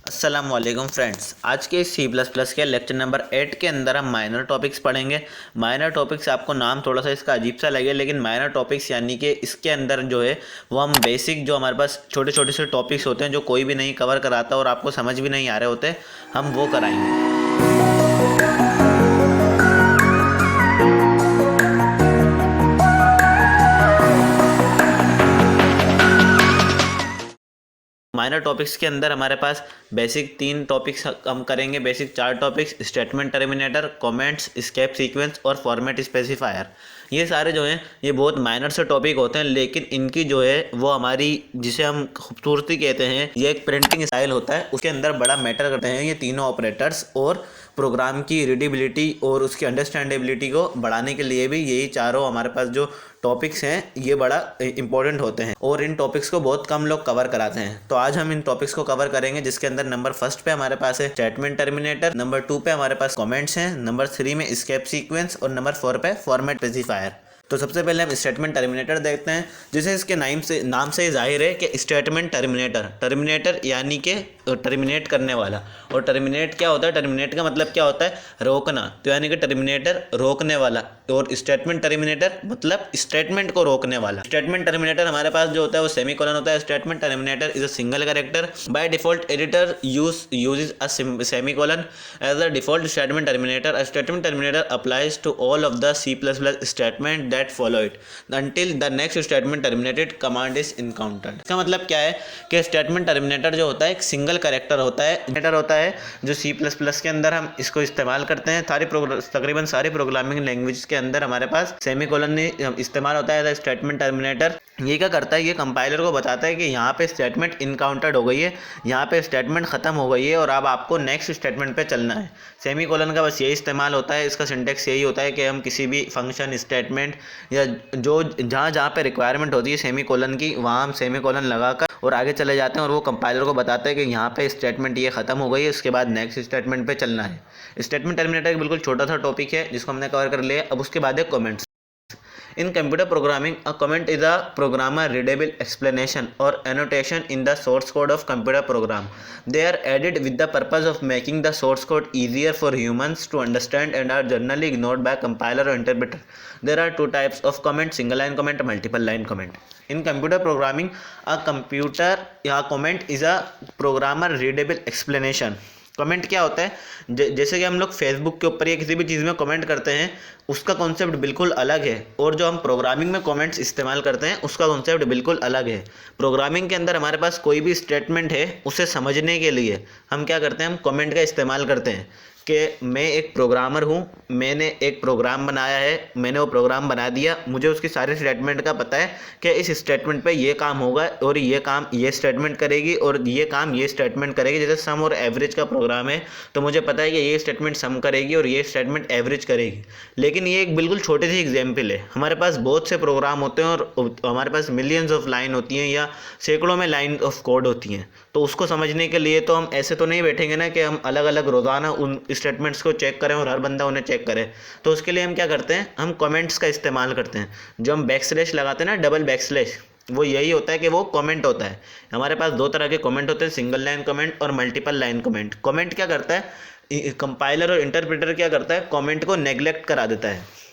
अस्सलाम वालेकुम फ्रेंड्स। आज के सी प्लस प्लस के लेक्चर नंबर 8 के अंदर हम माइनर टॉपिक्स पढ़ेंगे। माइनर टॉपिक्स आपको नाम थोड़ा सा इसका अजीब सा लगे, लेकिन माइनर टॉपिक्स यानी कि इसके अंदर जो है वो हम बेसिक जो हमारे पास छोटे छोटे से टॉपिक्स होते हैं जो कोई भी नहीं कवर कराता और आपको समझ भी नहीं आ रहे होते, हम वो कराएंगे। माइनर टॉपिक्स के अंदर हमारे पास बेसिक 3 टॉपिक्स हम करेंगे। Basic 4 topics statement terminator, comments, escape sequence और फॉर्मेट स्पेसिफायर। ये सारे जो हैं ये बहुत माइनर से टॉपिक होते हैं, लेकिन इनकी जो है वो हमारी जिसे हम खूबसूरती कहते हैं, ये एक प्रिंटिंग स्टाइल होता है, उसके अंदर बड़ा मैटर करते हैं ये तीनों ऑपरेटर्स। और प्रोग्राम की रीडेबिलिटी और उसकी अंडरस्टैंडेबिलिटी को बढ़ाने के लिए भी यही चारों हमारे पास जो टॉपिक्स हैं ये बड़ा इंपॉर्टेंट होते हैं और इन टॉपिक्स को बहुत कम लोग कवर कराते हैं। तो आज हम इन टॉपिक्स को कवर करेंगे, जिसके अंदर नंबर 1 पे हमारे पास है स्टेटमेंट टर्मिनेटर, नंबर 2 पे हमारे पास कमेंट्स हैं, नंबर 3 में एस्केप सीक्वेंस और नंबर 4 पे फॉर्मेट स्पेसिफायर। तो सबसे पहले हम स्टेटमेंट टर्मिनेटर देखते हैं, जिसे इसके नाम से जाहिर है कि स्टेटमेंट टर्मिनेटर यानी कि टर्मिनेट करने वाला। और टर्मिनेट क्या होता है, टर्मिनेट का मतलब क्या होता है, रोकना। तो यानी कि टर्मिनेटर रोकने वाला और स्टेटमेंट टर्मिनेटर मतलब स्टेटमेंट को रोकने वाला। स्टेटमेंट टर्मिनेटर हमारे पास जो होता है वो सेमीकोलन होता है। Statement terminator is a single character. By default editor uses a semicolon as a default statement terminator. A statement terminator applies to all of the C++ statement that follow it until the next statement terminated command is encountered। इसका मतलब क्या है कि statement terminator जो होता है एक single character होता है जो C++ के अंदर हम इसको इस्तेमाल करते हैं। तकरीबन सारी प्रोग्रामिंग लैंग्वेज के अंदर हमारे पास सेमीकोलन इस्तेमाल होता है स्टेटमेंट टर्मिनेटर। ये क्या करता है, ये कंपाइलर को बताता है कि यहाँ पे स्टेटमेंट इनकाउंटर्ड हो गई है, यहाँ पे स्टेटमेंट ख़त्म हो गई है और अब आपको नेक्स्ट स्टेटमेंट पे चलना है। सेमीकोलन का बस यही इस्तेमाल होता है, इसका सिंटेक्स यही होता है कि हम किसी भी फंक्शन, स्टेटमेंट या जो जहाँ पे रिक्वायरमेंट होती है सेमीकोलन की, वहाँ हम सेमीकोलन लगाकर और आगे चले जाते हैं और वो कंपाइलर को बताते हैं कि यहाँ पे स्टेटमेंट ये ख़त्म हो गई है, उसके बाद नेक्स्ट स्टेटमेंट पे चलना है। स्टेटमेंट टर्मिनेटर एक बिल्कुल छोटा सा टॉपिक है जिसको हमने कवर कर लिया। अब उसके बाद है comments. In computer programming, a comment is a programmer readable explanation or annotation in the source code of computer program. They are added with the purpose of making the source code easier for humans to understand and are generally ignored by compiler or interpreter. There are two types of comment: single line comment, multiple line comment. In computer programming, a comment is a programmer readable explanation. Comment क्या होता है, जैसे कि हम लोग Facebook के ऊपर या किसी भी चीज़ में कमेंट करते हैं, उसका कॉन्सेप्ट बिल्कुल अलग है और जो हम प्रोग्रामिंग में कमेंट्स इस्तेमाल करते हैं उसका कॉन्सेप्ट बिल्कुल अलग है। प्रोग्रामिंग के अंदर हमारे पास कोई भी स्टेटमेंट है, उसे समझने के लिए हम क्या करते हैं, हम कमेंट का इस्तेमाल करते हैं कि मैं एक प्रोग्रामर हूँ, मैंने एक प्रोग्राम बनाया है, मैंने वो प्रोग्राम बना दिया, मुझे उसकी सारे स्टेटमेंट का पता है कि इस स्टेटमेंट पे ये काम होगा और ये काम ये स्टेटमेंट करेगी और ये काम ये स्टेटमेंट करेगी। जैसे सम और एवरेज का प्रोग्राम है तो मुझे पता है कि ये स्टेटमेंट सम करेगी और ये स्टेटमेंट एवरेज करेगी। लेकिन ये एक बिल्कुल छोटी सी एग्जाम्पल है। हमारे पास बहुत से प्रोग्राम होते हैं और हमारे पास मिलियंस ऑफ लाइन होती हैं या सैकड़ों में लाइन ऑफ कोड होती हैं। तो उसको समझने के लिए तो हम ऐसे तो नहीं बैठेंगे ना कि हम अलग अलग रोज़ाना उन स्टेटमेंट्स को चेक करें और हर बंदा उन्हें चेक करे। तो उसके लिए हम क्या करते हैं, हम कमेंट्स का इस्तेमाल करते हैं। जो हम बैकस्लैश लगाते हैं ना, डबल बैकस्लैश, वो यही होता है कि वो कमेंट होता है। हमारे पास 2 तरह के कमेंट होते हैं, सिंगल लाइन कमेंट और मल्टीपल लाइन कमेंट। कमेंट क्या करता है, कंपाइलर और इंटरप्रेटर क्या करता है, कमेंट को नेग्लेक्ट करा देता है।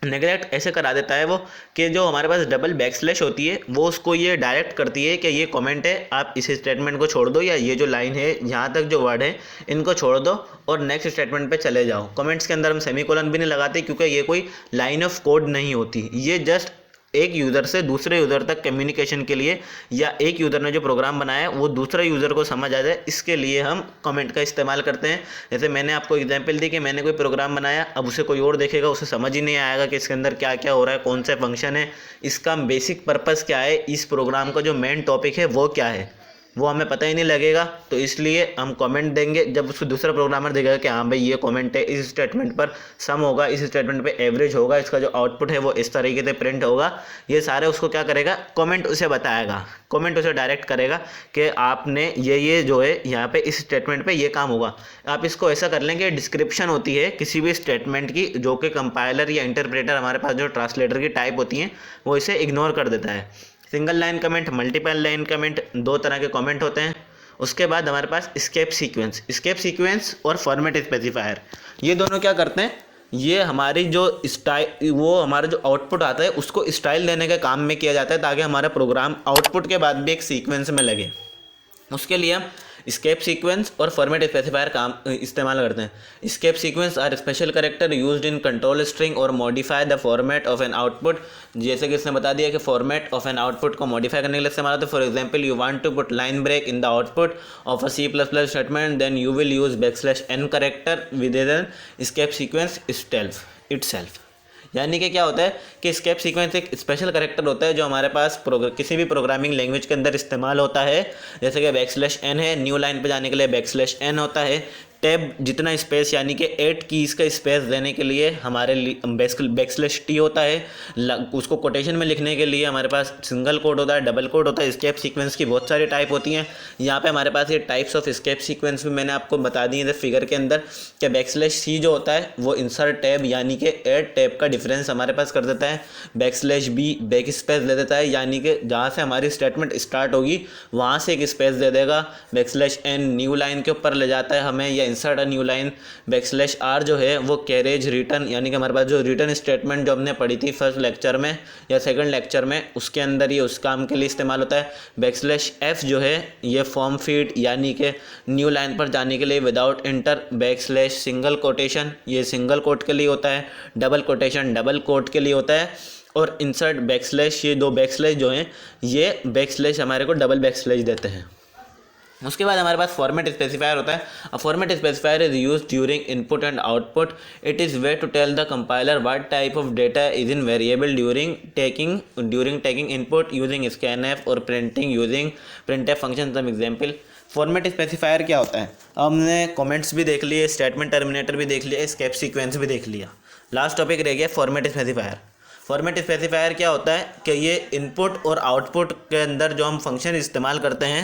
नेगलेक्ट ऐसे करा देता है वो कि जो हमारे पास डबल बैकस्लैश होती है वो उसको ये डायरेक्ट करती है कि ये कमेंट है, आप इस स्टेटमेंट को छोड़ दो या ये जो लाइन है यहाँ तक जो वर्ड है इनको छोड़ दो और नेक्स्ट स्टेटमेंट पे चले जाओ। कमेंट्स के अंदर हम सेमीकोलन भी नहीं लगाते क्योंकि ये कोई लाइन ऑफ कोड नहीं होती, ये जस्ट एक यूज़र से दूसरे यूज़र तक कम्युनिकेशन के लिए या एक यूज़र ने जो प्रोग्राम बनाया है वो दूसरे यूज़र को समझ आ जाए, इसके लिए हम कमेंट का इस्तेमाल करते हैं। जैसे मैंने आपको एग्जांपल दी कि मैंने कोई प्रोग्राम बनाया, अब उसे कोई और देखेगा, उसे समझ ही नहीं आएगा कि इसके अंदर क्या क्या हो रहा है, कौन सा फंक्शन है, इसका बेसिक पर्पज़ क्या है, इस प्रोग्राम का जो मेन टॉपिक है वो क्या है, वो हमें पता ही नहीं लगेगा। तो इसलिए हम कमेंट देंगे, जब उसको दूसरा प्रोग्रामर देखेगा कि हाँ भाई ये कमेंट है, इस स्टेटमेंट पर सम होगा, इस स्टेटमेंट पे एवरेज होगा, इसका जो आउटपुट है वो इस तरीके से प्रिंट होगा, ये सारे उसको क्या करेगा, कमेंट उसे बताएगा, कमेंट उसे डायरेक्ट करेगा कि आपने ये जो है यहाँ पे इस स्टेटमेंट पे ये काम होगा। आप इसको ऐसा कर लें कि डिस्क्रिप्शन होती है किसी भी स्टेटमेंट की, जो कि कंपाइलर या इंटरप्रेटर हमारे पास जो ट्रांसलेटर की टाइप होती हैं वो इसे इग्नोर कर देता है। Single line comment, multiple line comment, 2 तरह के कमेंट होते हैं। उसके बाद हमारे पास स्केप सीक्वेंस और फॉर्मेट स्पेसिफायर, ये दोनों क्या करते हैं, ये हमारी जो स्टाइल, वो हमारा जो आउटपुट आता है उसको स्टाइल देने के काम में किया जाता है, ताकि हमारा प्रोग्राम आउटपुट के बाद भी एक सीक्वेंस में लगे। उसके लिए हम स्केप सीक्वेंस और फॉर्मेट स्पेसिफायर काम इस्तेमाल करते हैं। Escape sequence are special character used in control string और modify the format of an output. जैसे कि इसने बता दिया कि फॉर्मेट ऑफ एन आउटपुट को मॉडिफाई करने के लिए इस्तेमाल होता है। For example, you want to put line break in the output of a C++ statement, then you will use \n character with an escape sequence itself. यानी कि क्या होता है कि स्केप सीक्वेंस एक स्पेशल कैरेक्टर होता है जो हमारे पास किसी भी प्रोग्रामिंग लैंग्वेज के अंदर इस्तेमाल होता है। जैसे कि \n है, न्यू लाइन पे जाने के लिए \n होता है। टैब जितना स्पेस यानी कि 8 कीज़ का स्पेस देने के लिए हमारे \t होता है। उसको कोटेशन में लिखने के लिए हमारे पास सिंगल कोड होता है, डबल कोड होता है। स्केप सीक्वेंस की बहुत सारी टाइप होती हैं। यहाँ पे हमारे पास ये टाइप्स ऑफ स्केप सीक्वेंस भी मैंने आपको बता दी है फिगर के अंदर, कि \c जो होता है वो इंसर्ट टैब यानी कि 8 टैब का डिफरेंस हमारे पास कर देता है। \b बैक स्पेस दे देता है, यानी कि जहाँ से हमारी स्टेटमेंट स्टार्ट होगी वहाँ से एक स्पेस दे देगा। \n न्यू लाइन के ऊपर ले जाता है हमें, या insert a new line. \r जो है वो कैरेज रिटर्न, यानी कि हमारे पास जो रिटर्न स्टेटमेंट जो हमने पढ़ी थी फर्स्ट लेक्चर में या सेकंड लेक्चर में, उसके अंदर ये उस काम के लिए इस्तेमाल होता है। \f जो है ये फॉर्म फीड, यानी कि न्यू लाइन पर जाने के लिए विदाउट इंटर। सिंगल कोटेशन, ये सिंगल कोट के लिए होता है। डबल कोटेशन डबल कोट के लिए होता है। और इंसर्ट \, ये दो \, जो हैं ये \, हमारे को डबल \, देते हैं। उसके बाद हमारे पास फॉर्मेट स्पेसिफायर होता है। A format specifier is used during input and output. It is way to tell the compiler what type of data is in variable during taking input using scanf और printing using printf function. Some example. Format specifier क्या होता है, हमने comments भी देख लिए, statement terminator भी देख लिया, स्केप सीक्वेंस भी देख लिया। लास्ट टॉपिक रह गया फॉर्मेट स्पेसिफायर। फॉर्मेट स्पेसिफायर क्या होता है कि ये इनपुट और आउटपुट के अंदर जो हम फंक्शन इस्तेमाल करते हैं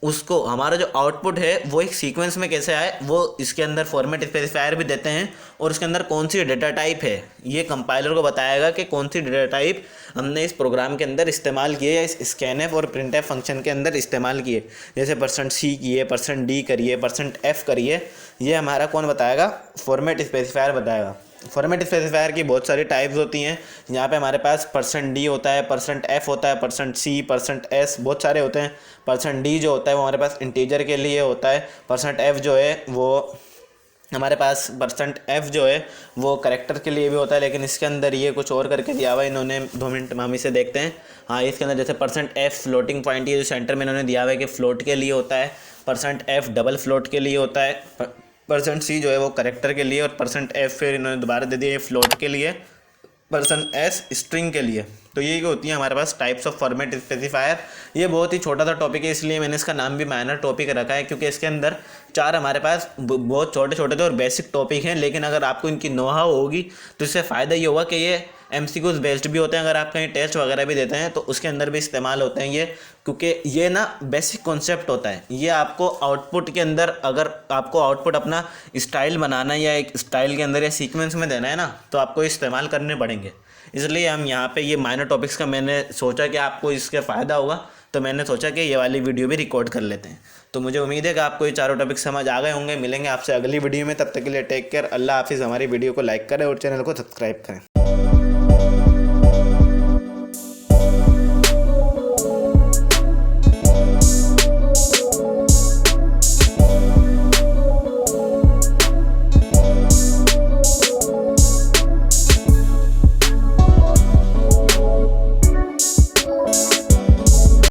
उसको, हमारा जो आउटपुट है वो एक सीक्वेंस में कैसे आए वो इसके अंदर फॉर्मेट स्पेसिफायर भी देते हैं। और उसके अंदर कौन सी डेटा टाइप है ये कंपाइलर को बताएगा कि कौन सी डेटा टाइप हमने इस प्रोग्राम के अंदर इस्तेमाल किए या इस scanf और printf फंक्शन के अंदर इस्तेमाल किए। जैसे %c किए, %d करिए, %f करिए, ये हमारा कौन बताएगा, फॉर्मेट स्पेसिफायर बताएगा। फॉर्मेट स्पेसिफायर की बहुत सारी टाइप्स होती हैं। यहाँ पे हमारे पास %d होता है, %f होता है, %c, %s, बहुत सारे होते हैं। %d जो होता है वो हमारे पास इंटीजर के लिए होता है। %f जो है वो हमारे पास %f जो है वो करेक्टर के लिए भी होता है, लेकिन इसके अंदर ये कुछ और करके दिया हुआ है इन्होंने। 2 मिनट हम इसे देखते हैं। हाँ, इसके अंदर जैसे %f फ्लोटिंग पॉइंट, ये जो सेंटर में इन्होंने दिया हुआ है कि फ्लोट के लिए होता है। %f डबल फ्लोट के लिए होता है। %c जो है वो करेक्टर के लिए, और %f फिर इन्होंने दोबारा दे दिया फ्लोट के लिए, %s स्ट्रिंग के लिए। तो ये होती है हमारे पास टाइप्स ऑफ फॉर्मेट स्पेसिफायर। ये बहुत ही छोटा सा टॉपिक है, इसलिए मैंने इसका नाम भी माइनर टॉपिक रखा है, क्योंकि इसके अंदर 4 हमारे पास बहुत छोटे छोटे थे और बेसिक टॉपिक हैं। लेकिन अगर आपको इनकी नो-हाउ होगी तो इससे फ़ायदा ये होगा कि ये MCQs बेस्ड भी होते हैं। अगर आप कहीं टेस्ट वगैरह भी देते हैं तो उसके अंदर भी इस्तेमाल होते हैं ये, क्योंकि ये ना बेसिक कॉन्सेप्ट होता है। ये आपको आउटपुट के अंदर, अगर आपको आउटपुट अपना स्टाइल बनाना है या एक स्टाइल के अंदर या सीक्वेंस में देना है ना, तो आपको इस्तेमाल करने पड़ेंगे। इसलिए हम यहाँ पे ये माइनर टॉपिक्स का मैंने सोचा कि आपको इसका फ़ायदा होगा, तो मैंने सोचा कि ये वाली वीडियो भी रिकॉर्ड कर लेते हैं। तो मुझे उम्मीद है कि आपको ये चारों टॉपिक समझ आ गए होंगे। मिलेंगे आपसे अगली वीडियो में, तब तक के लिए टेक केयर, अल्लाह हाफिज़। हमारी वीडियो को लाइक करें और चैनल को सब्सक्राइब करें।